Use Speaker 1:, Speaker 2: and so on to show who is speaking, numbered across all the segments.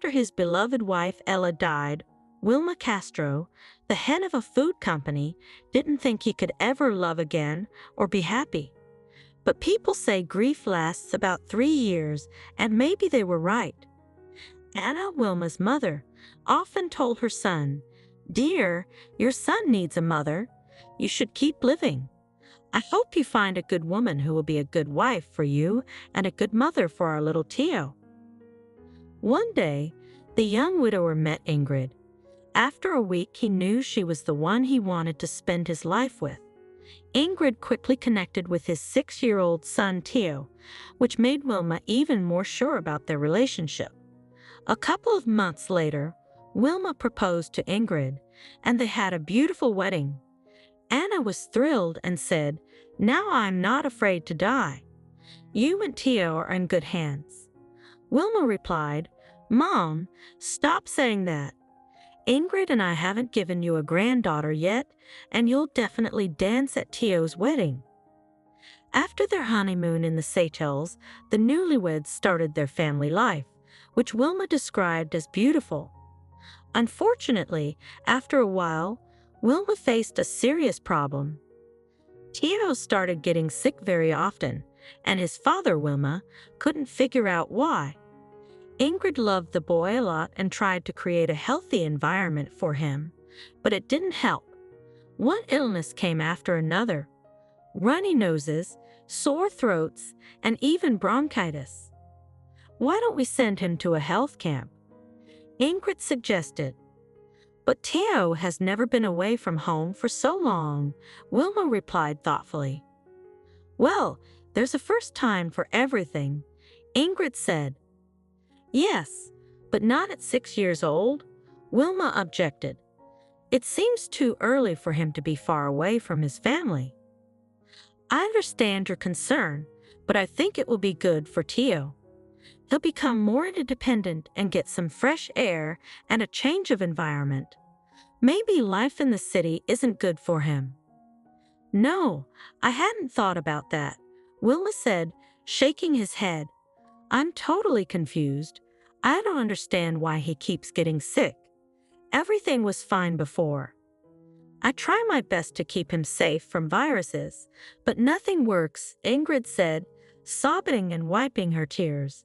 Speaker 1: After his beloved wife Ella died, Wilma Castro, the head of a food company, didn't think he could ever love again or be happy. But people say grief lasts about 3 years, and maybe they were right. Anna, Wilma's mother, often told her son, "Dear, your son needs a mother. You should keep living. I hope you find a good woman who will be a good wife for you and a good mother for our little Tio." One day, the young widower met Ingrid. After a week, he knew she was the one he wanted to spend his life with. Ingrid quickly connected with his 6-year-old son Tio, which made Wilma even more sure about their relationship. A couple of months later, Wilma proposed to Ingrid, and they had a beautiful wedding. Anna was thrilled and said, "Now I'm not afraid to die. You and Tio are in good hands." Wilma replied, "Mom, stop saying that. Ingrid and I haven't given you a granddaughter yet, and you'll definitely dance at Tio's wedding." After their honeymoon in the Seychelles, the newlyweds started their family life, which Wilma described as beautiful. Unfortunately, after a while, Wilma faced a serious problem. Tio started getting sick very often, and his father, Wilma, couldn't figure out why. Ingrid loved the boy a lot and tried to create a healthy environment for him, but it didn't help. One illness came after another: runny noses, sore throats, and even bronchitis. "Why don't we send him to a health camp?" Ingrid suggested. "But Tio has never been away from home for so long," Wilma replied thoughtfully. "Well, there's a first time for everything," Ingrid said. "Yes, but not at 6 years old," Wilma objected. "It seems too early for him to be far away from his family." "I understand your concern, but I think it will be good for Tio. He'll become more independent and get some fresh air and a change of environment. Maybe life in the city isn't good for him." "No, I hadn't thought about that," Wilma said, shaking his head. "I'm totally confused. I don't understand why he keeps getting sick. Everything was fine before. I try my best to keep him safe from viruses, but nothing works," Ingrid said, sobbing and wiping her tears.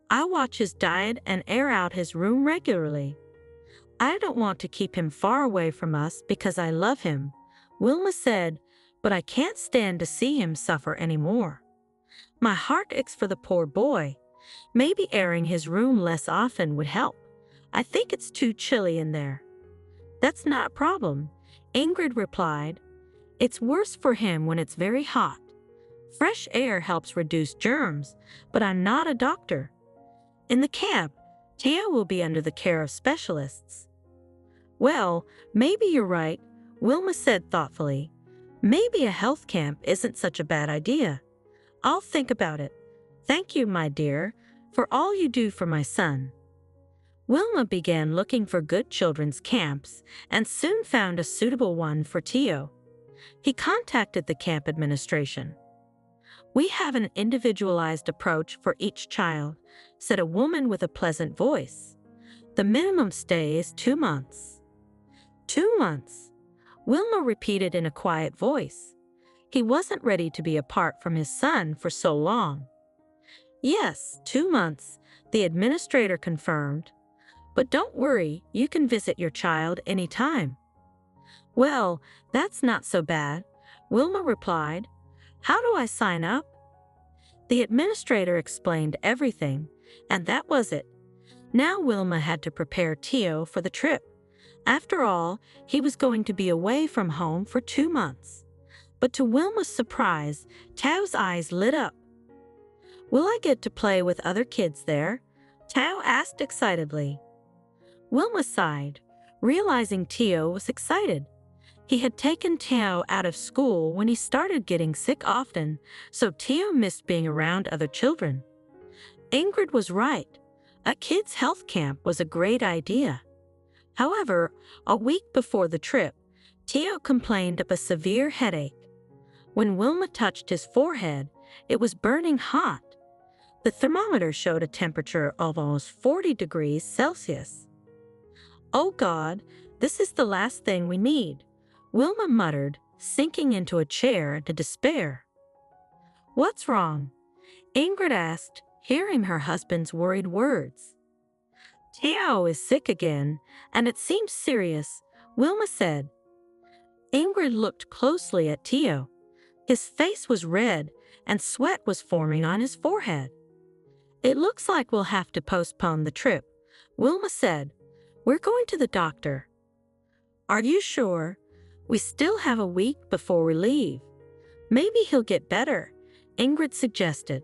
Speaker 1: "I watch his diet and air out his room regularly. I don't want to keep him far away from us because I love him," Wilma said, "but I can't stand to see him suffer anymore. My heart aches for the poor boy. Maybe airing his room less often would help. I think it's too chilly in there." "That's not a problem," Ingrid replied. "It's worse for him when it's very hot. Fresh air helps reduce germs, but I'm not a doctor. In the camp, Tio will be under the care of specialists." "Well, maybe you're right," Wilma said thoughtfully. "Maybe a health camp isn't such a bad idea. I'll think about it. Thank you, my dear, for all you do for my son." Wilma began looking for good children's camps and soon found a suitable one for Tio. He contacted the camp administration. "We have an individualized approach for each child," said a woman with a pleasant voice. "The minimum stay is 2 months." 2 months, Wilma repeated in a quiet voice. He wasn't ready to be apart from his son for so long. "Yes, 2 months," the administrator confirmed. "But don't worry, you can visit your child anytime." "Well, that's not so bad," Wilma replied. "How do I sign up?" The administrator explained everything, and that was it. Now Wilma had to prepare Tio for the trip. After all, he was going to be away from home for 2 months. But to Wilma's surprise, Tio's eyes lit up. "Will I get to play with other kids there?" Tio asked excitedly. Wilma sighed, realizing Tio was excited. He had taken Tio out of school when he started getting sick often, so Tio missed being around other children. Ingrid was right. A kids' health camp was a great idea. However, a week before the trip, Tio complained of a severe headache. When Wilma touched his forehead, it was burning hot. The thermometer showed a temperature of almost 40 degrees Celsius. "Oh God, this is the last thing we need," Wilma muttered, sinking into a chair in despair. "What's wrong?" Ingrid asked, hearing her husband's worried words. "Teo is sick again, and it seems serious," Wilma said. Ingrid looked closely at Teo. His face was red, and sweat was forming on his forehead. "It looks like we'll have to postpone the trip," Wilma said. "We're going to the doctor." "Are you sure? We still have a week before we leave. Maybe he'll get better," Ingrid suggested.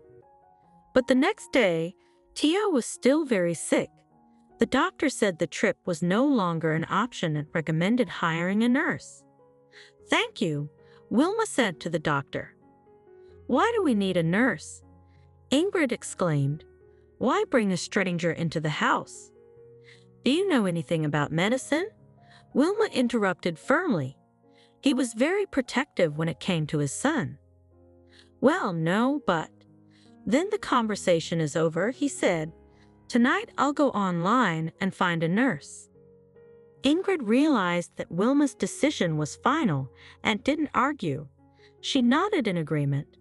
Speaker 1: But the next day, Teo was still very sick. The doctor said the trip was no longer an option and recommended hiring a nurse. "Thank you," Wilma said to the doctor. "Why do we need a nurse?" Ingrid exclaimed. "Why bring a stranger into the house?" "Do you know anything about medicine?" Wilma interrupted firmly. He was very protective when it came to his son. "Well, no, but—" "Then the conversation is over," he said. "Tonight I'll go online and find a nurse." Ingrid realized that Wilma's decision was final and didn't argue. She nodded in agreement.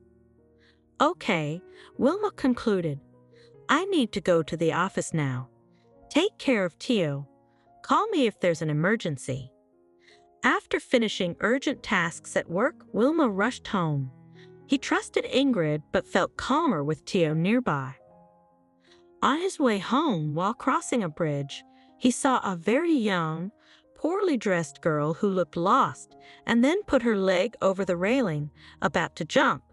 Speaker 1: "Okay," Wilma concluded. "I need to go to the office now. Take care of Teo. Call me if there's an emergency." After finishing urgent tasks at work, Wilma rushed home. He trusted Ingrid but felt calmer with Teo nearby. On his way home, while crossing a bridge, he saw a very young, poorly dressed girl who looked lost and then put her leg over the railing, about to jump.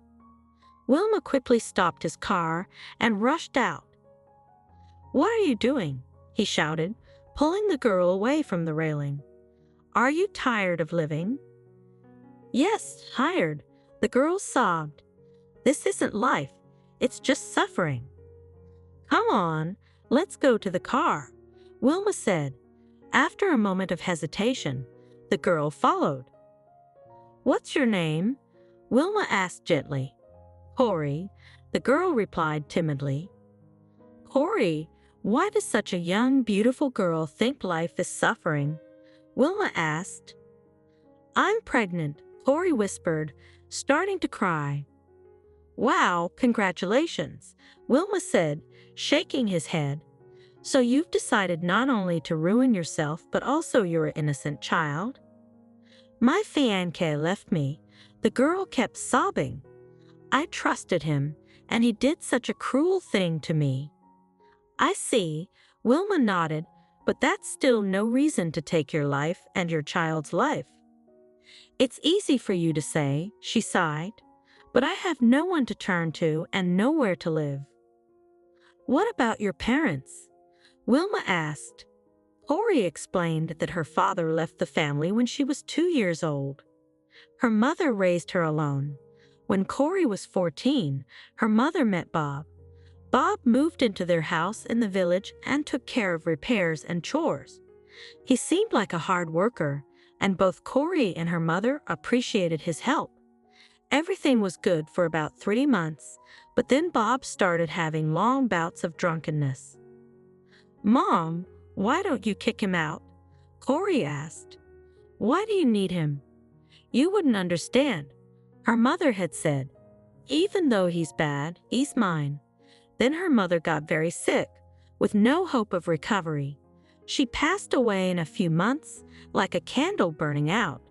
Speaker 1: Wilma quickly stopped his car and rushed out. "What are you doing?" he shouted, pulling the girl away from the railing. "Are you tired of living?" "Yes, tired," the girl sobbed. "This isn't life, it's just suffering." "Come on, let's go to the car," Wilma said. After a moment of hesitation, the girl followed. "What's your name?" Wilma asked gently. "Corey," the girl replied timidly. "Corey, why does such a young, beautiful girl think life is suffering?" Wilma asked. "I'm pregnant," Corey whispered, starting to cry. "Wow, congratulations," Wilma said, shaking his head. "So you've decided not only to ruin yourself but also your innocent child?" "My fiancé left me," the girl kept sobbing. "I trusted him, and he did such a cruel thing to me." "I see," Wilma nodded, "but that's still no reason to take your life and your child's life." "It's easy for you to say," she sighed, "but I have no one to turn to and nowhere to live." "What about your parents?" Wilma asked. Corey explained that her father left the family when she was 2 years old. Her mother raised her alone. When Corey was 14, her mother met Bob. Bob moved into their house in the village and took care of repairs and chores. He seemed like a hard worker, and both Corey and her mother appreciated his help. Everything was good for about 3 months, but then Bob started having long bouts of drunkenness. "Mom, why don't you kick him out?" Corey asked. "Why do you need him?" "You wouldn't understand," her mother had said. "Even though he's bad, he's mine." Then her mother got very sick, with no hope of recovery. She passed away in a few months, like a candle burning out.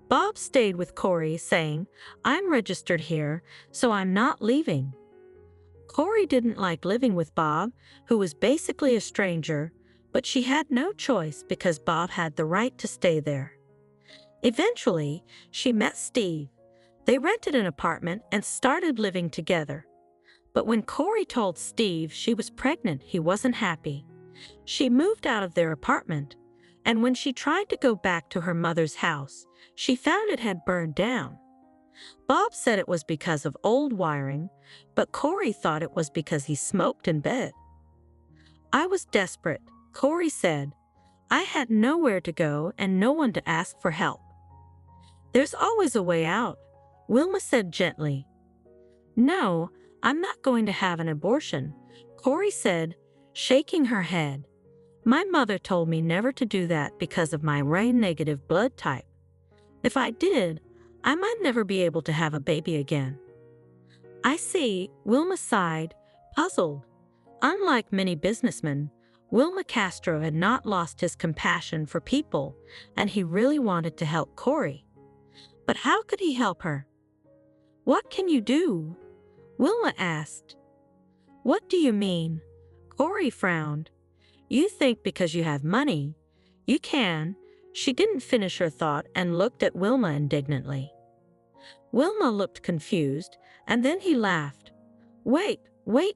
Speaker 1: Bob stayed with Corey, saying, "I'm registered here, so I'm not leaving." Corey didn't like living with Bob, who was basically a stranger, but she had no choice because Bob had the right to stay there. Eventually, she met Steve. They rented an apartment and started living together. But when Corey told Steve she was pregnant, he wasn't happy. She moved out of their apartment, and when she tried to go back to her mother's house, she found it had burned down. Bob said it was because of old wiring, but Corey thought it was because he smoked in bed. "I was desperate," Corey said. "I had nowhere to go and no one to ask for help." "There's always a way out," Wilma said gently. "No, I'm not going to have an abortion, Corey said, shaking her head. My mother told me never to do that because of my Rh-negative blood type. If I did, I might never be able to have a baby again. I see, Wilma sighed, puzzled. Unlike many businessmen, Wilma Castro had not lost his compassion for people, and he really wanted to help Corey. But how could he help her? What can you do? Wilma asked. What do you mean? Corey frowned. You think because you have money, you can. She didn't finish her thought and looked at Wilma indignantly. Wilma looked confused, and then he laughed. Wait,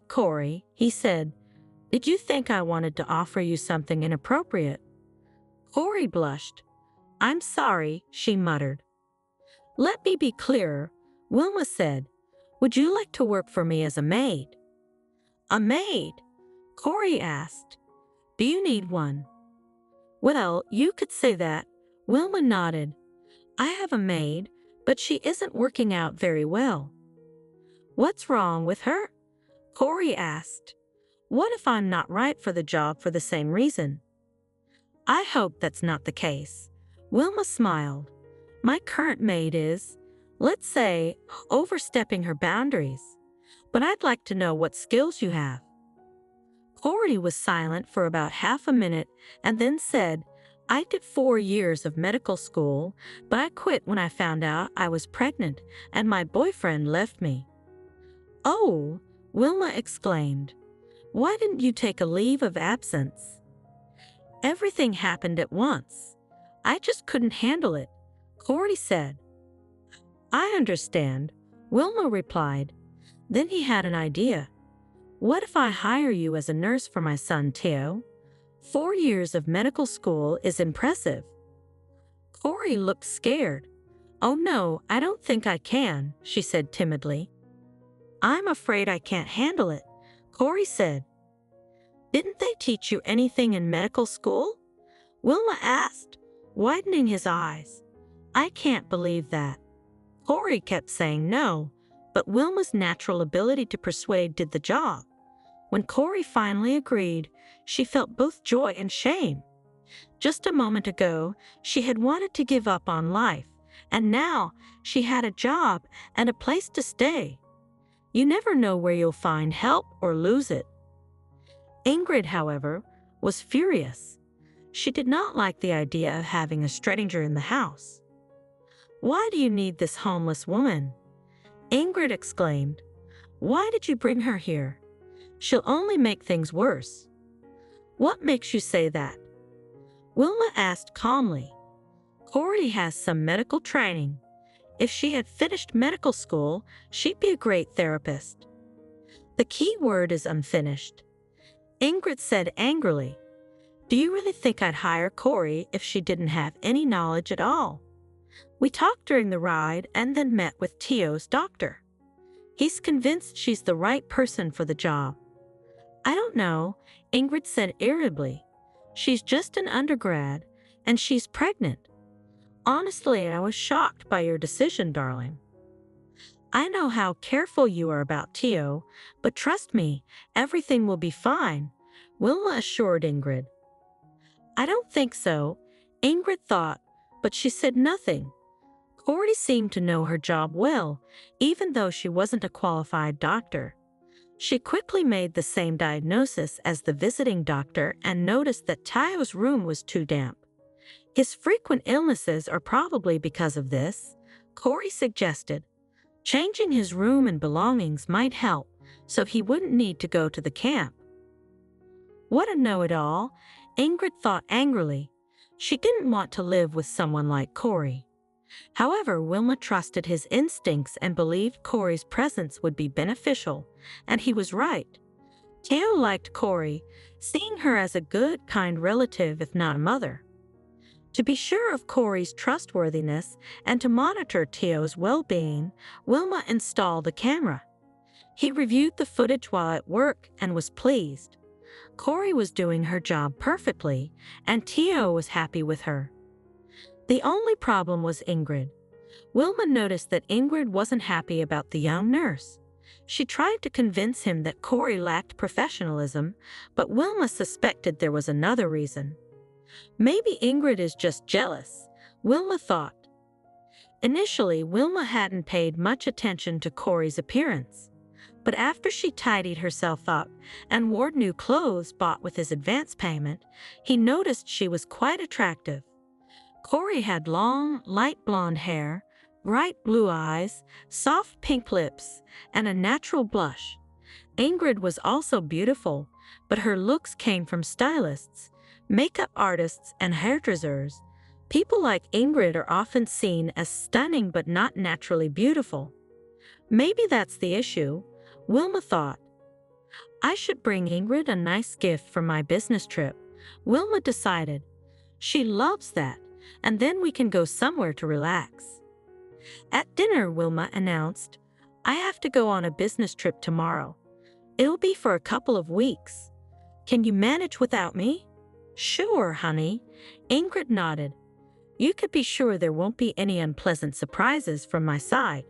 Speaker 1: Corey, he said. Did you think I wanted to offer you something inappropriate? Corey blushed. I'm sorry, she muttered. Let me be clearer, Wilma said. Would you like to work for me as a maid? A maid? Corey asked. Do you need one? Well, you could say that, Wilma nodded. I have a maid, but she isn't working out very well. What's wrong with her? Corey asked. What if I'm not right for the job for the same reason? I hope that's not the case. Wilma smiled. My current maid is, let's say, overstepping her boundaries. But I'd like to know what skills you have. Corey was silent for about half a minute and then said, I did 4 years of medical school, but I quit when I found out I was pregnant and my boyfriend left me. Oh, Wilma exclaimed. Why didn't you take a leave of absence? Everything happened at once. I just couldn't handle it, Corey said. I understand, Wilma replied. Then he had an idea. What if I hire you as a nurse for my son, Theo? 4 years of medical school is impressive. Corey looked scared. Oh no, I don't think I can, she said timidly. I'm afraid I can't handle it, Corey said. Didn't they teach you anything in medical school? Wilma asked, widening his eyes. I can't believe that. Corey kept saying no, but Wilma's natural ability to persuade did the job. When Corey finally agreed, she felt both joy and shame. Just a moment ago, she had wanted to give up on life, and now she had a job and a place to stay. You never know where you'll find help or lose it. Ingrid, however, was furious. She did not like the idea of having a stranger in the house. Why do you need this homeless woman? Ingrid exclaimed. Why did you bring her here? She'll only make things worse. What makes you say that? Wilma asked calmly. Corey has some medical training. If she had finished medical school, she'd be a great therapist. The key word is unfinished. Ingrid said angrily. Do you really think I'd hire Corey if she didn't have any knowledge at all? We talked during the ride and then met with Theo's doctor. He's convinced she's the right person for the job. I don't know, Ingrid said irritably. She's just an undergrad, and she's pregnant. Honestly, I was shocked by your decision, darling. I know how careful you are about Theo, but trust me, everything will be fine, Wilma assured Ingrid. I don't think so, Ingrid thought, but she said nothing. Corey seemed to know her job well, even though she wasn't a qualified doctor. She quickly made the same diagnosis as the visiting doctor and noticed that Theo's room was too damp. His frequent illnesses are probably because of this, Corey suggested. Changing his room and belongings might help, so he wouldn't need to go to the camp. What a know-it-all, Ingrid thought angrily. She didn't want to live with someone like Corey. However, Wilma trusted his instincts and believed Corey's presence would be beneficial, and he was right. Theo liked Corey, seeing her as a good, kind relative if not a mother. To be sure of Corey's trustworthiness and to monitor Theo's well-being, Wilma installed a camera. He reviewed the footage while at work and was pleased. Corey was doing her job perfectly, and Theo was happy with her. The only problem was Ingrid. Wilma noticed that Ingrid wasn't happy about the young nurse. She tried to convince him that Corey lacked professionalism, but Wilma suspected there was another reason. Maybe Ingrid is just jealous, Wilma thought. Initially, Wilma hadn't paid much attention to Corey's appearance. But after she tidied herself up and wore new clothes bought with his advance payment, he noticed she was quite attractive. Corey had long, light blonde hair, bright blue eyes, soft pink lips, and a natural blush. Ingrid was also beautiful, but her looks came from stylists, makeup artists, and hairdressers. People like Ingrid are often seen as stunning but not naturally beautiful. Maybe that's the issue, Wilma thought. I should bring Ingrid a nice gift for my business trip, Wilma decided. She loves that, and then we can go somewhere to relax. At dinner, Wilma announced, I have to go on a business trip tomorrow. It'll be for a couple of weeks. Can you manage without me? Sure, honey, Ingrid nodded. You could be sure there won't be any unpleasant surprises from my side.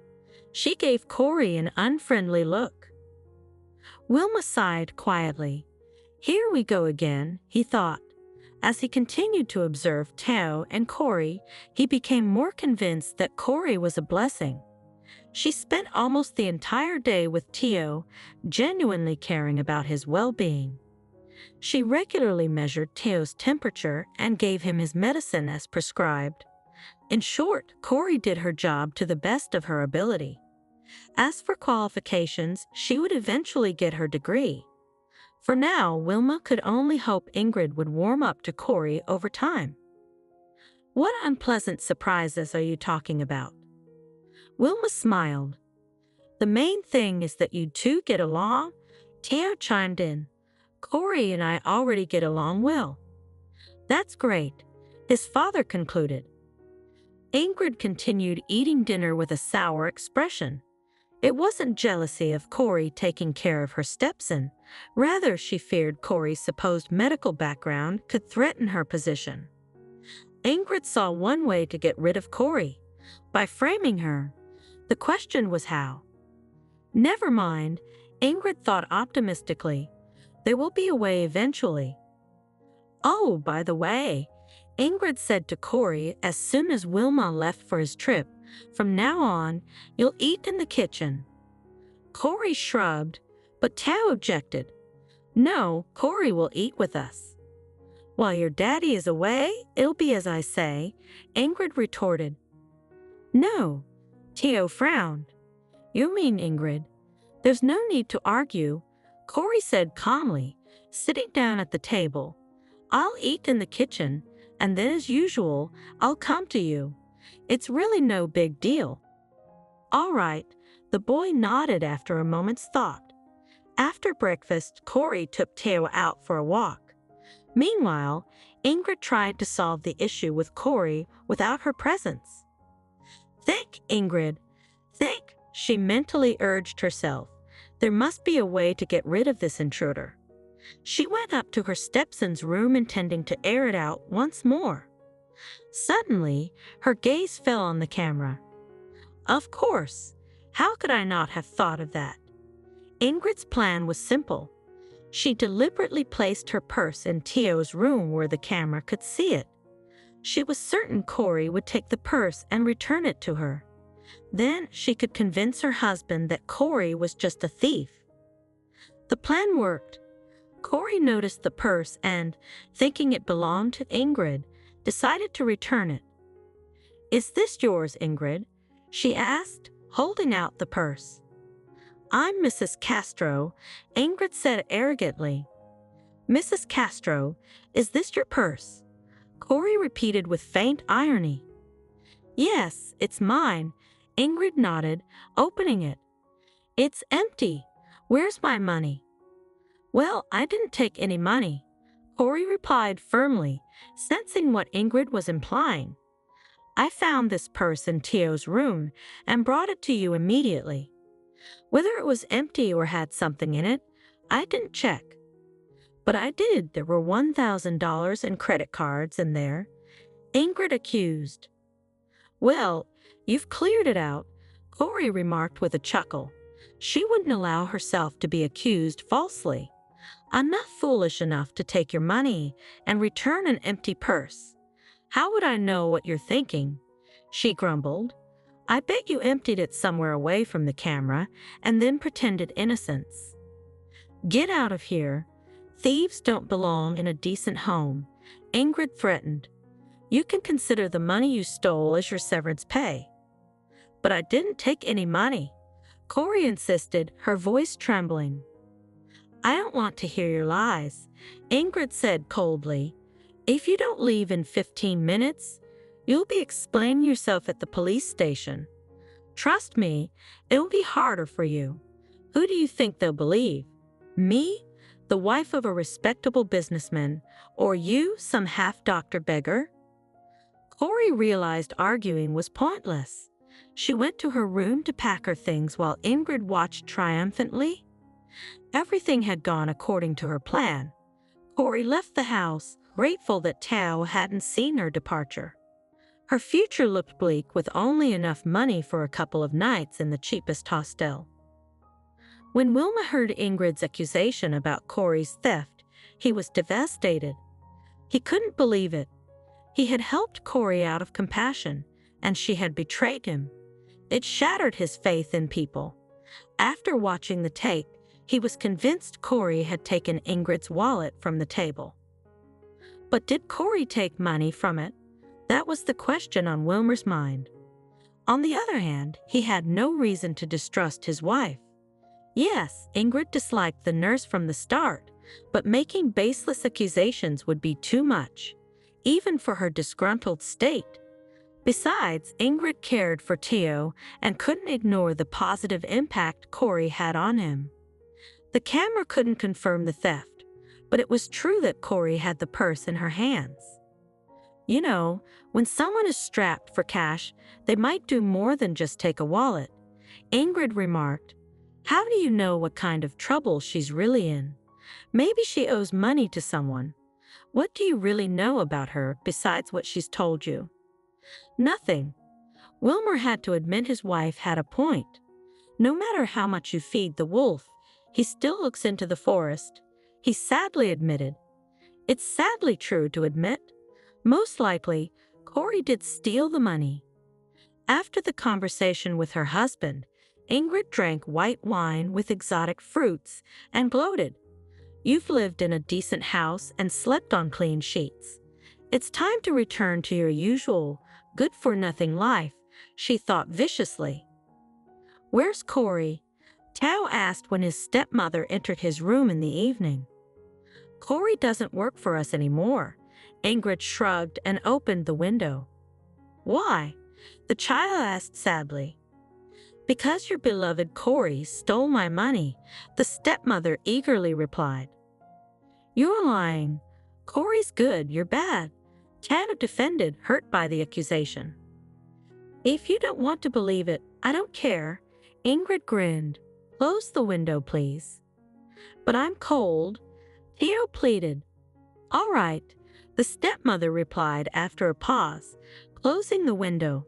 Speaker 1: She gave Corey an unfriendly look. Wilma sighed quietly. Here we go again, he thought. As he continued to observe Tao and Corey, he became more convinced that Corey was a blessing. She spent almost the entire day with Tao, genuinely caring about his well-being. She regularly measured Tao's temperature and gave him his medicine as prescribed. In short, Corey did her job to the best of her ability. As for qualifications, she would eventually get her degree. For now, Wilma could only hope Ingrid would warm up to Corey over time. What unpleasant surprises are you talking about? Wilma smiled. The main thing is that you two get along, Tao chimed in. Corey and I already get along well. That's great, his father concluded. Ingrid continued eating dinner with a sour expression. It wasn't jealousy of Corey taking care of her stepson. Rather, she feared Corey's supposed medical background could threaten her position. Ingrid saw one way to get rid of Corey, by framing her. The question was how. Never mind, Ingrid thought optimistically. There will be a way eventually. Oh, by the way, Ingrid said to Corey as soon as Wilma left for his trip, from now on, you'll eat in the kitchen. Corey shrugged, but Tao objected. No, Corey will eat with us. While your daddy is away, it'll be as I say, Ingrid retorted. No, Tao frowned. You mean, Ingrid? There's no need to argue, Corey said calmly, sitting down at the table. I'll eat in the kitchen, and then as usual, I'll come to you. It's really no big deal. All right, the boy nodded after a moment's thought. After breakfast, Corey took Tao out for a walk. Meanwhile, Ingrid tried to solve the issue with Corey without her presence. Think, Ingrid, think, she mentally urged herself. There must be a way to get rid of this intruder. She went up to her stepson's room intending to air it out once more. Suddenly, her gaze fell on the camera. Of course, how could I not have thought of that? Ingrid's plan was simple. She deliberately placed her purse in Tao's room where the camera could see it. She was certain Corey would take the purse and return it to her. Then she could convince her husband that Corey was just a thief. The plan worked. Corey noticed the purse and, thinking it belonged to Ingrid, decided to return it. Is this yours, Ingrid? She asked, holding out the purse. I'm Mrs. Castro, Ingrid said arrogantly. Mrs. Castro, is this your purse? Corey repeated with faint irony. Yes, it's mine, Ingrid nodded, opening it. It's empty. Where's my money? Well, I didn't take any money, Corey replied firmly, sensing what Ingrid was implying. I found this purse in Tao's room and brought it to you immediately. Whether it was empty or had something in it, I didn't check. But I did. There were $1,000 in credit cards in there, Ingrid accused. Well, you've cleared it out, Corey remarked with a chuckle. She wouldn't allow herself to be accused falsely. I'm not foolish enough to take your money and return an empty purse. How would I know what you're thinking? She grumbled. I bet you emptied it somewhere away from the camera and then pretended innocence. Get out of here. Thieves don't belong in a decent home, Ingrid threatened. You can consider the money you stole as your severance pay. But I didn't take any money, Corey insisted, her voice trembling. I don't want to hear your lies, Ingrid said coldly. If you don't leave in 15 minutes, you'll be explaining yourself at the police station. Trust me, it'll be harder for you. Who do you think they'll believe? Me, the wife of a respectable businessman, or you, some half-doctor beggar? Corey realized arguing was pointless. She went to her room to pack her things while Ingrid watched triumphantly. Everything had gone according to her plan. Corey left the house, grateful that Tao hadn't seen her departure. Her future looked bleak with only enough money for a couple of nights in the cheapest hostel. When Wilma heard Ingrid's accusation about Corey's theft, he was devastated. He couldn't believe it. He had helped Corey out of compassion, and she had betrayed him. It shattered his faith in people. After watching the tape, he was convinced Corey had taken Ingrid's wallet from the table. But did Corey take money from it? That was the question on Wilmer's mind. On the other hand, he had no reason to distrust his wife. Yes, Ingrid disliked the nurse from the start, but making baseless accusations would be too much, even for her disgruntled state. Besides, Ingrid cared for Teo and couldn't ignore the positive impact Corey had on him. The camera couldn't confirm the theft, but it was true that Corey had the purse in her hands. You know, when someone is strapped for cash, they might do more than just take a wallet, Ingrid remarked. How do you know what kind of trouble she's really in? Maybe she owes money to someone. What do you really know about her besides what she's told you? Nothing. Wilmer had to admit his wife had a point. No matter how much you feed the wolf, he still looks into the forest, he sadly admitted. It's sadly true to admit. Most likely, Corey did steal the money. After the conversation with her husband, Ingrid drank white wine with exotic fruits and gloated. You've lived in a decent house and slept on clean sheets. It's time to return to your usual, good-for-nothing life, she thought viciously. Where's Corey? Tao asked when his stepmother entered his room in the evening. Corey doesn't work for us anymore. Ingrid shrugged and opened the window. Why? The child asked sadly. Because your beloved Corey stole my money, the stepmother eagerly replied. You're lying. Corey's good, you're bad, Tao defended, hurt by the accusation. If you don't want to believe it, I don't care, Ingrid grinned. Close the window, please. But I'm cold, Tao pleaded. All right, the stepmother replied after a pause, closing the window.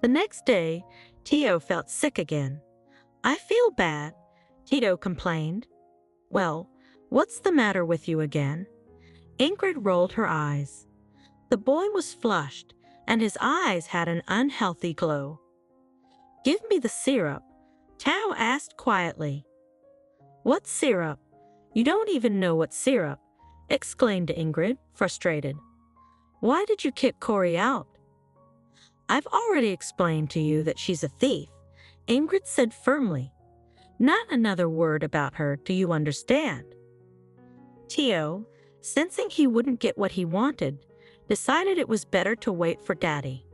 Speaker 1: The next day, Teo felt sick again. I feel bad, Tito complained. Well, what's the matter with you again? Ingrid rolled her eyes. The boy was flushed, and his eyes had an unhealthy glow. Give me the syrup, Tao asked quietly. What syrup? You don't even know what syrup, exclaimed Ingrid, frustrated. Why did you kick Corey out? I've already explained to you that she's a thief, Ingrid said firmly. Not another word about her, do you understand? Teo, sensing he wouldn't get what he wanted, decided it was better to wait for Daddy.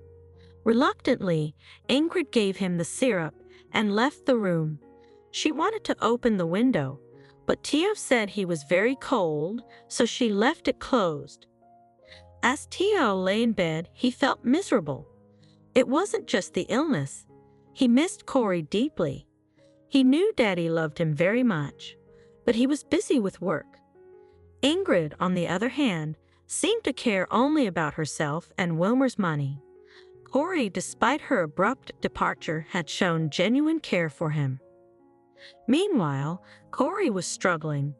Speaker 1: Reluctantly, Ingrid gave him the syrup and left the room. She wanted to open the window, but Teo said he was very cold, so she left it closed. As Teo lay in bed, he felt miserable. It wasn't just the illness. He missed Corey deeply. He knew Daddy loved him very much, but he was busy with work. Ingrid, on the other hand, seemed to care only about herself and Wilmer's money. Corey, despite her abrupt departure, had shown genuine care for him. Meanwhile, Corey was struggling.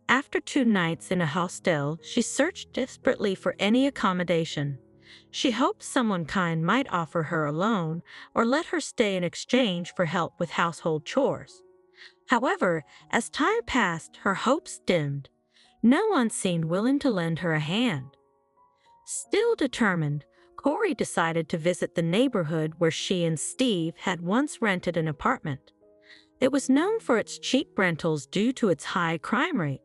Speaker 1: After 2 nights in a hostel, she searched desperately for any accommodation. She hoped someone kind might offer her a loan or let her stay in exchange for help with household chores. However, as time passed, her hopes dimmed. No one seemed willing to lend her a hand. Still determined, Corey decided to visit the neighborhood where she and Steve had once rented an apartment. It was known for its cheap rentals due to its high crime rate.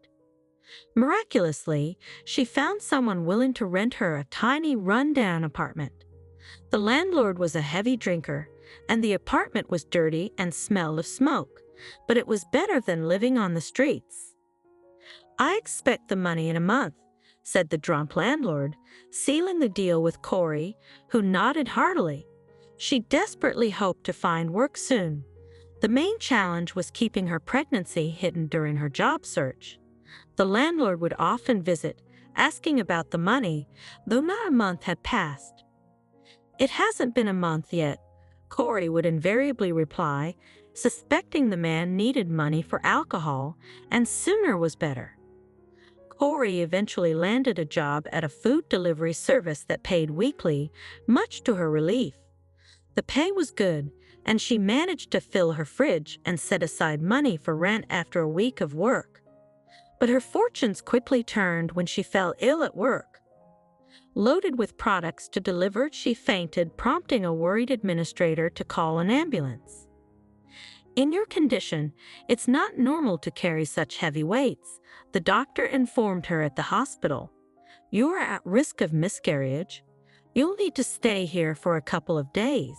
Speaker 1: Miraculously, she found someone willing to rent her a tiny, run-down apartment. The landlord was a heavy drinker, and the apartment was dirty and smelled of smoke, but it was better than living on the streets. "I expect the money in a month," said the drunk landlord, sealing the deal with Corey, who nodded heartily. She desperately hoped to find work soon. The main challenge was keeping her pregnancy hidden during her job search. The landlord would often visit, asking about the money, though not a month had passed. "It hasn't been a month yet," Corey would invariably reply, suspecting the man needed money for alcohol, and sooner was better. Corey eventually landed a job at a food delivery service that paid weekly, much to her relief. The pay was good, and she managed to fill her fridge and set aside money for rent after a week of work. But her fortunes quickly turned when she fell ill at work. Loaded with products to deliver, she fainted, prompting a worried administrator to call an ambulance. "In your condition, it's not normal to carry such heavy weights," the doctor informed her at the hospital. "You are at risk of miscarriage. You'll need to stay here for a couple of days."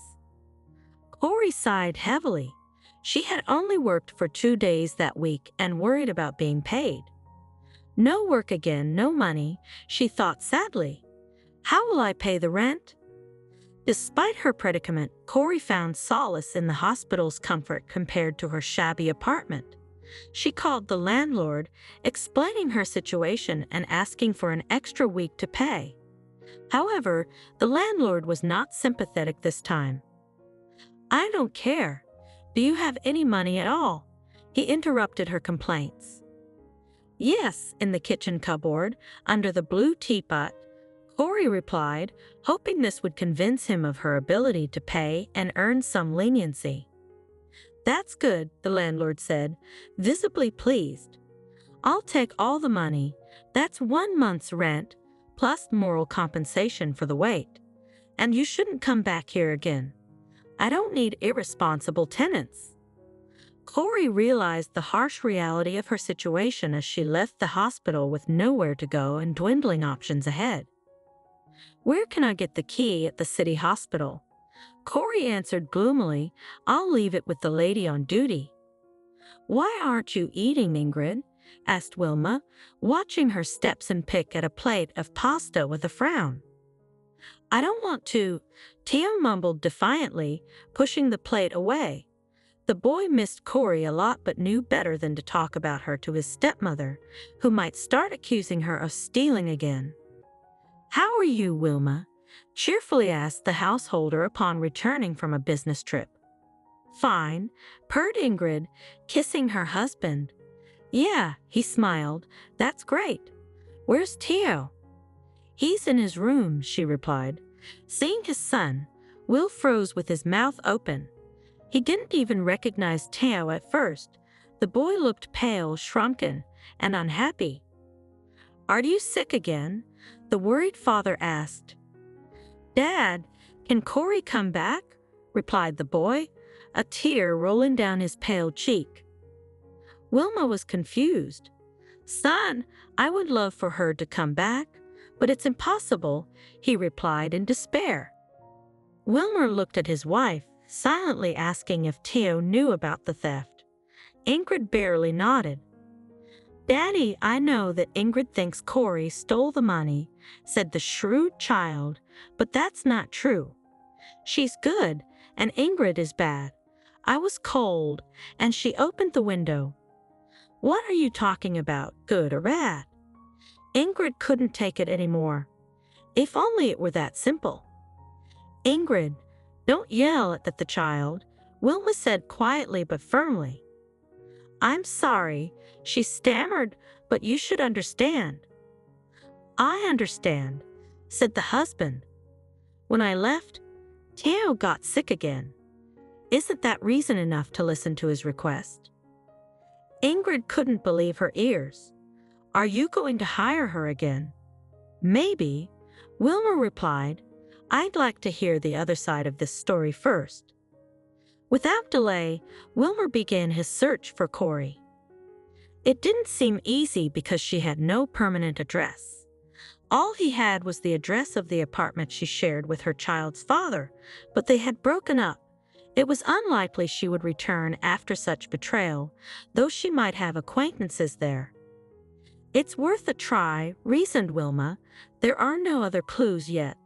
Speaker 1: Corey sighed heavily. She had only worked for 2 days that week and worried about being paid. No work again, no money, she thought sadly. How will I pay the rent? Despite her predicament, Corey found solace in the hospital's comfort compared to her shabby apartment. She called the landlord, explaining her situation and asking for an extra week to pay. However, the landlord was not sympathetic this time. "I don't care. Do you have any money at all?" he interrupted her complaints. "Yes, in the kitchen cupboard, under the blue teapot," Corey replied, hoping this would convince him of her ability to pay and earn some leniency. "That's good," the landlord said, visibly pleased. "I'll take all the money. That's 1 month's rent, plus moral compensation for the wait. And you shouldn't come back here again. I don't need irresponsible tenants." Corey realized the harsh reality of her situation as she left the hospital with nowhere to go and dwindling options ahead. "Where can I get the key at the city hospital?" Corey answered gloomily, "I'll leave it with the lady on duty." "Why aren't you eating, Ingrid?" asked Wilma, watching her steps and pick at a plate of pasta with a frown. "I don't want to," Tio mumbled defiantly, pushing the plate away. The boy missed Corey a lot but knew better than to talk about her to his stepmother, who might start accusing her of stealing again. "How are you, Wilma?" cheerfully asked the householder upon returning from a business trip. "Fine," purred Ingrid, kissing her husband. "Yeah," he smiled, "that's great. Where's Tio?" "He's in his room," she replied. Seeing his son, Will froze with his mouth open. He didn't even recognize Teo at first. The boy looked pale, shrunken, and unhappy. "Are you sick again?" the worried father asked. "Dad, can Corey come back?" replied the boy, a tear rolling down his pale cheek. Wilma was confused. "Son, I would love for her to come back, but it's impossible," he replied in despair. Wilmer looked at his wife, silently asking if Teo knew about the theft. Ingrid barely nodded. "Daddy, I know that Ingrid thinks Corey stole the money," said the shrewd child, "but that's not true. She's good, and Ingrid is bad. I was cold, and she opened the window." "What are you talking about, good or bad?" Ingrid couldn't take it anymore. If only it were that simple. "Ingrid, don't yell at the child," Wilma said quietly but firmly. I'm sorry, she stammered, but you should understand. I understand, said the husband. When I left, Teo got sick again. Isn't that reason enough to listen to his request? Ingrid couldn't believe her ears. Are you going to hire her again? Maybe, Wilmer replied. I'd like to hear the other side of this story first. Without delay, Wilmer began his search for Corey. It didn't seem easy because she had no permanent address. All he had was the address of the apartment she shared with her child's father, but they had broken up. It was unlikely she would return after such betrayal, though she might have acquaintances there. It's worth a try, reasoned Wilma. There are no other clues yet.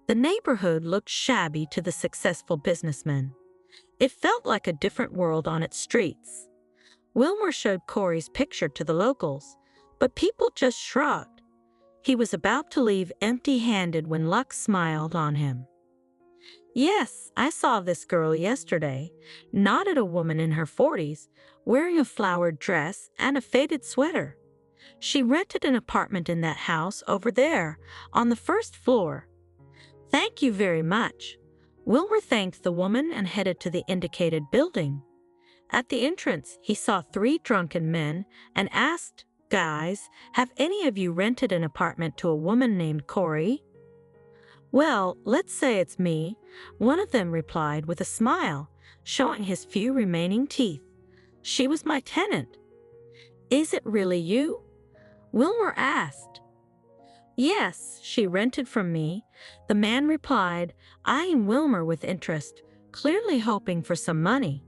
Speaker 1: The neighborhood looked shabby to the successful businessman. It felt like a different world on its streets. Wilmer showed Corey's picture to the locals, but people just shrugged. He was about to leave empty-handed when luck smiled on him. Yes, I saw this girl yesterday, nodded a woman in her 40s, wearing a flowered dress and a faded sweater. She rented an apartment in that house over there, on the first floor. Thank you very much. Wilmer thanked the woman and headed to the indicated building. At the entrance, he saw 3 drunken men and asked, Guys, have any of you rented an apartment to a woman named Corey? Well, let's say it's me, one of them replied with a smile, showing his few remaining teeth. She was my tenant. Is it really you? Wilmer asked. Yes, she rented from me, the man replied, eyeing Wilmer with interest, clearly hoping for some money.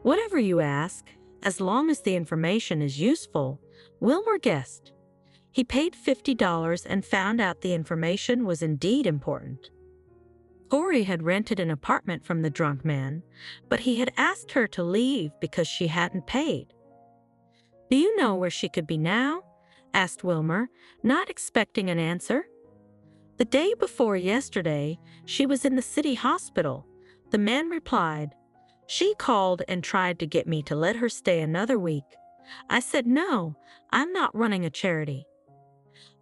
Speaker 1: Whatever you ask, as long as the information is useful, Wilmer guessed. He paid $50 and found out the information was indeed important. Corey had rented an apartment from the drunk man, but he had asked her to leave because she hadn't paid. Do you know where she could be now? Asked Wilmer, not expecting an answer. The day before yesterday, she was in the city hospital, the man replied. She called and tried to get me to let her stay another week. I said no, I'm not running a charity.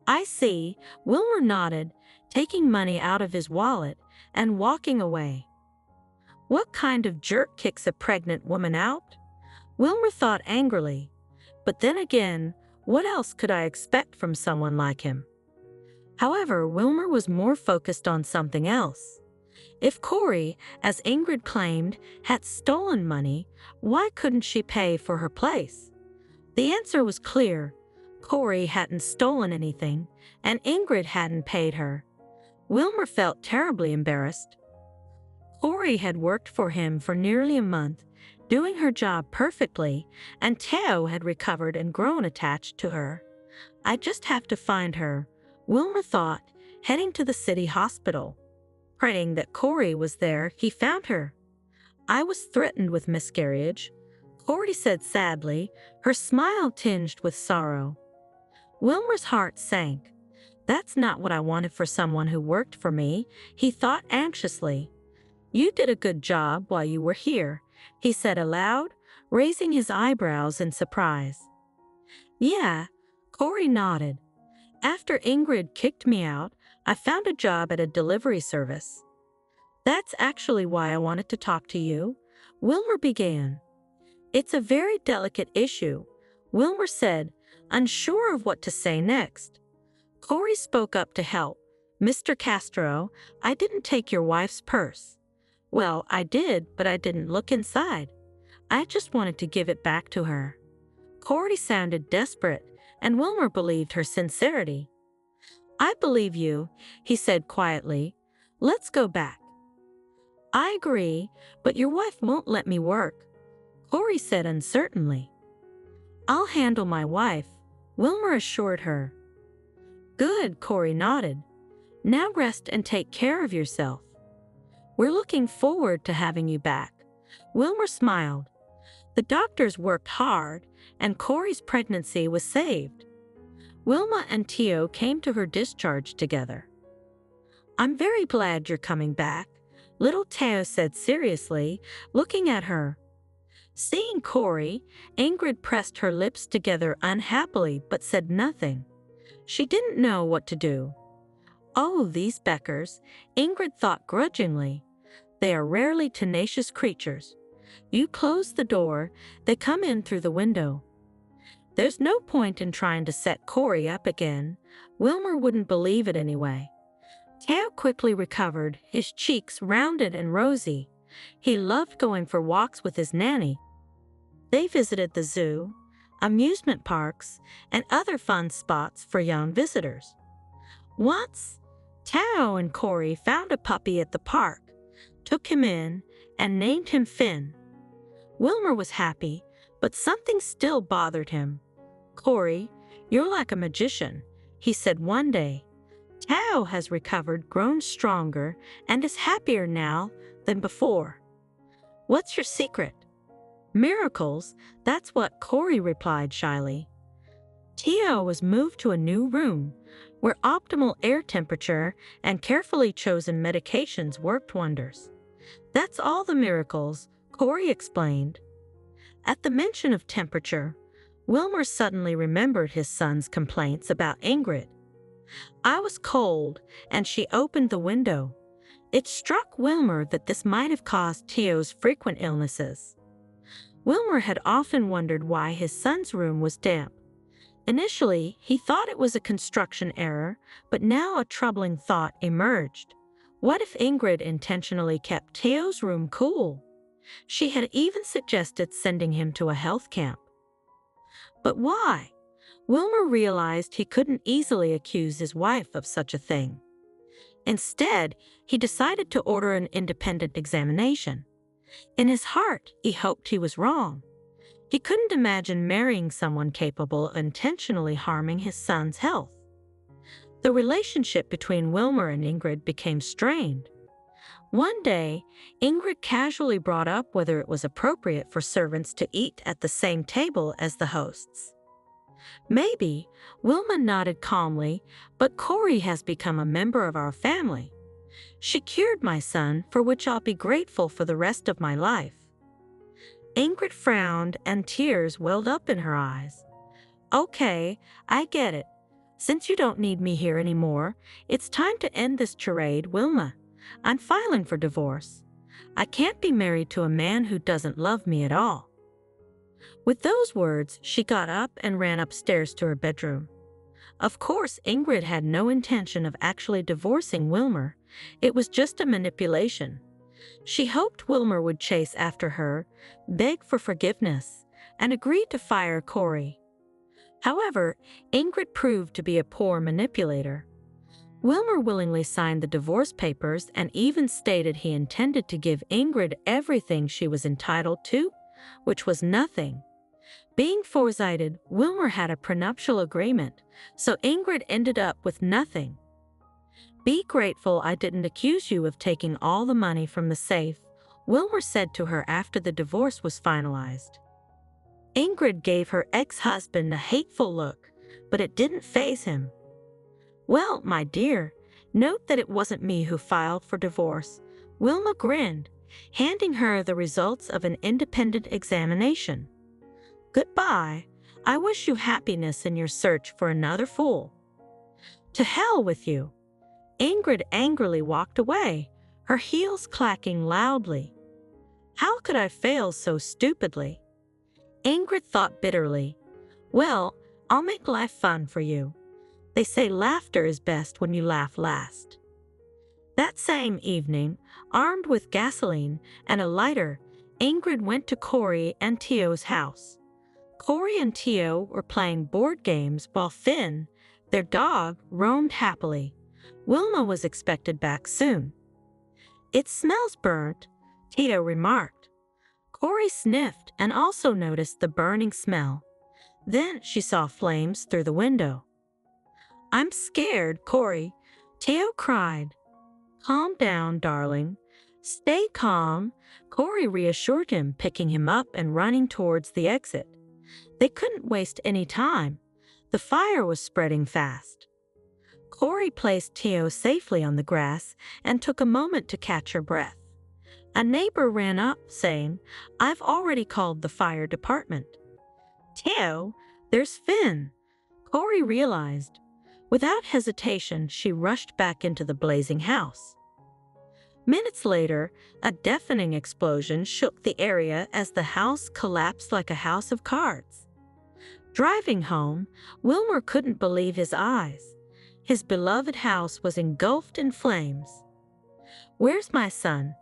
Speaker 1: I see, Wilmer nodded, taking money out of his wallet and walking away. What kind of jerk kicks a pregnant woman out? Wilmer thought angrily. But then again, what else could I expect from someone like him? However, Wilmer was more focused on something else. If Corey, as Ingrid claimed, had stolen money, why couldn't she pay for her place? The answer was clear. Corey hadn't stolen anything, and Ingrid hadn't paid her. Wilmer felt terribly embarrassed. Corey had worked for him for nearly a month, doing her job perfectly, and Teo had recovered and grown attached to her. I just have to find her, Wilmer thought, heading to the city hospital. Praying that Corey was there, he found her. I was threatened with miscarriage, Corey said sadly, her smile tinged with sorrow. Wilmer's heart sank. That's not what I wanted for someone who worked for me, he thought anxiously. You did a good job while you were here, he said aloud, raising his eyebrows in surprise. Yeah, Corey nodded. After Ingrid kicked me out, I found a job at a delivery service. That's actually why I wanted to talk to you, Wilmer began. It's a very delicate issue, Wilmer said, unsure of what to say next. Corey spoke up to help. Mr. Castro, I didn't take your wife's purse. Well, I did, but I didn't look inside. I just wanted to give it back to her. Corey sounded desperate, and Wilmer believed her sincerity. I believe you, he said quietly. Let's go back. I agree, but your wife won't let me work, Corey said uncertainly. I'll handle my wife, Wilmer assured her. Good, Corey nodded. Now rest and take care of yourself. We're looking forward to having you back. Wilmer smiled. The doctors worked hard, and Corey's pregnancy was saved. Wilma and Teo came to her discharge together. I'm very glad you're coming back, little Teo said seriously, looking at her. Seeing Corey, Ingrid pressed her lips together unhappily but said nothing. She didn't know what to do. Oh, these Beckers, Ingrid thought grudgingly. They are rarely tenacious creatures. You close the door, they come in through the window. There's no point in trying to set Corey up again. Wilmer wouldn't believe it anyway. Theo quickly recovered, his cheeks rounded and rosy. He loved going for walks with his nanny. They visited the zoo, amusement parks, and other fun spots for young visitors. Once, Tao and Corey found a puppy at the park, took him in, and named him Finn. Wilmer was happy, but something still bothered him. "Corey, you're like a magician," he said one day. "Tao has recovered, grown stronger, and is happier now than before. What's your secret?" "Miracles, that's what," Corey replied shyly. Tao was moved to a new room, where optimal air temperature and carefully chosen medications worked wonders. "That's all the miracles," Corey explained. At the mention of temperature, Wilmer suddenly remembered his son's complaints about Ingrid. "I was cold, and she opened the window." It struck Wilmer that this might have caused Teo's frequent illnesses. Wilmer had often wondered why his son's room was damp. Initially, he thought it was a construction error, but now a troubling thought emerged. What if Ingrid intentionally kept Teo's room cool? She had even suggested sending him to a health camp. But why? Wilmer realized he couldn't easily accuse his wife of such a thing. Instead, he decided to order an independent examination. In his heart, he hoped he was wrong. He couldn't imagine marrying someone capable of intentionally harming his son's health. The relationship between Wilmer and Ingrid became strained. One day, Ingrid casually brought up whether it was appropriate for servants to eat at the same table as the hosts. "Maybe," Wilma nodded calmly, "but Corey has become a member of our family. She cured my son, for which I'll be grateful for the rest of my life." Ingrid frowned and tears welled up in her eyes. "Okay, I get it. Since you don't need me here anymore, it's time to end this charade, Wilma. I'm filing for divorce. I can't be married to a man who doesn't love me at all." With those words, she got up and ran upstairs to her bedroom. Of course, Ingrid had no intention of actually divorcing Wilmer. It was just a manipulation. She hoped Wilmer would chase after her, beg for forgiveness, and agree to fire Corey. However, Ingrid proved to be a poor manipulator. Wilmer willingly signed the divorce papers and even stated he intended to give Ingrid everything she was entitled to, which was nothing. Being foresighted, Wilmer had a prenuptial agreement, so Ingrid ended up with nothing. "Be grateful I didn't accuse you of taking all the money from the safe," Wilmer said to her after the divorce was finalized. Ingrid gave her ex-husband a hateful look, but it didn't faze him. "Well, my dear, note that it wasn't me who filed for divorce," Wilma grinned, handing her the results of an independent examination. "Goodbye. I wish you happiness in your search for another fool." "To hell with you." Ingrid angrily walked away, her heels clacking loudly. "How could I fail so stupidly?" Ingrid thought bitterly. "Well, I'll make life fun for you. They say laughter is best when you laugh last." That same evening, armed with gasoline and a lighter, Ingrid went to Corey and Teo's house. Corey and Teo were playing board games while Finn, their dog, roamed happily. Wilma was expected back soon. "It smells burnt," Teo remarked. Corey sniffed and also noticed the burning smell. Then she saw flames through the window. "I'm scared, Corey," Teo cried. "Calm down, darling. Stay calm," Corey reassured him, picking him up and running towards the exit. They couldn't waste any time. The fire was spreading fast. Corey placed Teo safely on the grass and took a moment to catch her breath. A neighbor ran up, saying, "I've already called the fire department." "Theo, there's Finn," Corey realized. Without hesitation, she rushed back into the blazing house. Minutes later, a deafening explosion shook the area as the house collapsed like a house of cards. Driving home, Wilmer couldn't believe his eyes. His beloved house was engulfed in flames. "Where's my son?"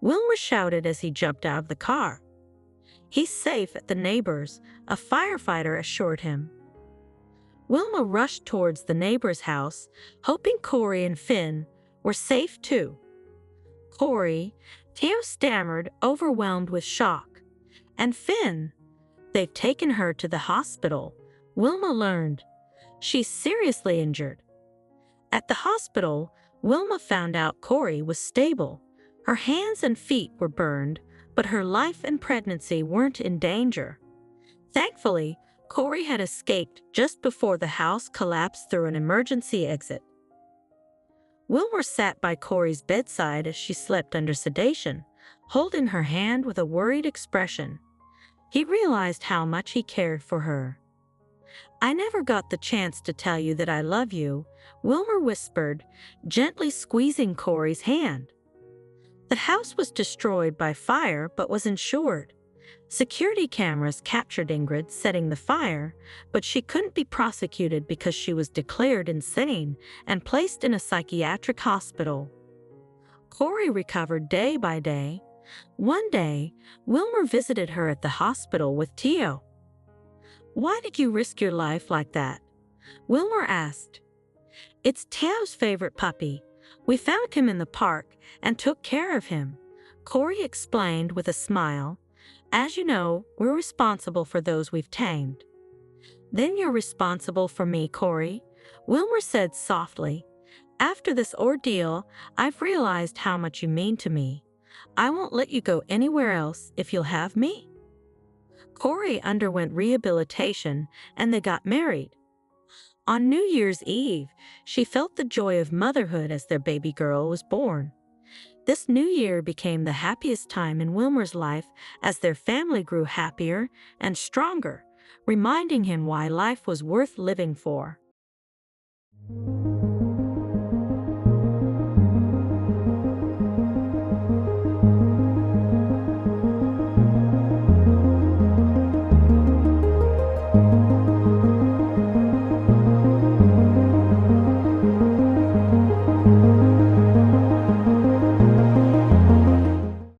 Speaker 1: Wilmer shouted as he jumped out of the car. "He's safe at the neighbor's," a firefighter assured him. Wilma rushed towards the neighbor's house, hoping Corey and Finn were safe too. "Corey," Theo stammered, overwhelmed with shock. "And Finn? They've taken her to the hospital," Wilma learned. "She's seriously injured." At the hospital, Wilma found out Corey was stable. Her hands and feet were burned, but her life and pregnancy weren't in danger. Thankfully, Corey had escaped just before the house collapsed through an emergency exit. Wilmer sat by Corey's bedside as she slept under sedation, holding her hand with a worried expression. He realized how much he cared for her. "I never got the chance to tell you that I love you," Wilmer whispered, gently squeezing Corey's hand. The house was destroyed by fire but was insured. Security cameras captured Ingrid setting the fire, but she couldn't be prosecuted because she was declared insane and placed in a psychiatric hospital. Corey recovered day by day. One day, Wilmer visited her at the hospital with Theo. "Why did you risk your life like that?" Wilmer asked. "It's Theo's favorite puppy. We found him in the park and took care of him," Corey explained with a smile. "As you know, we're responsible for those we've tamed." "Then you're responsible for me, Corey," Wilmer said softly. "After this ordeal, I've realized how much you mean to me. I won't let you go anywhere else if you'll have me." Corey underwent rehabilitation and they got married. On New Year's Eve, she felt the joy of motherhood as their baby girl was born. This new year became the happiest time in Wilmer's life as their family grew happier and stronger, reminding him why life was worth living for.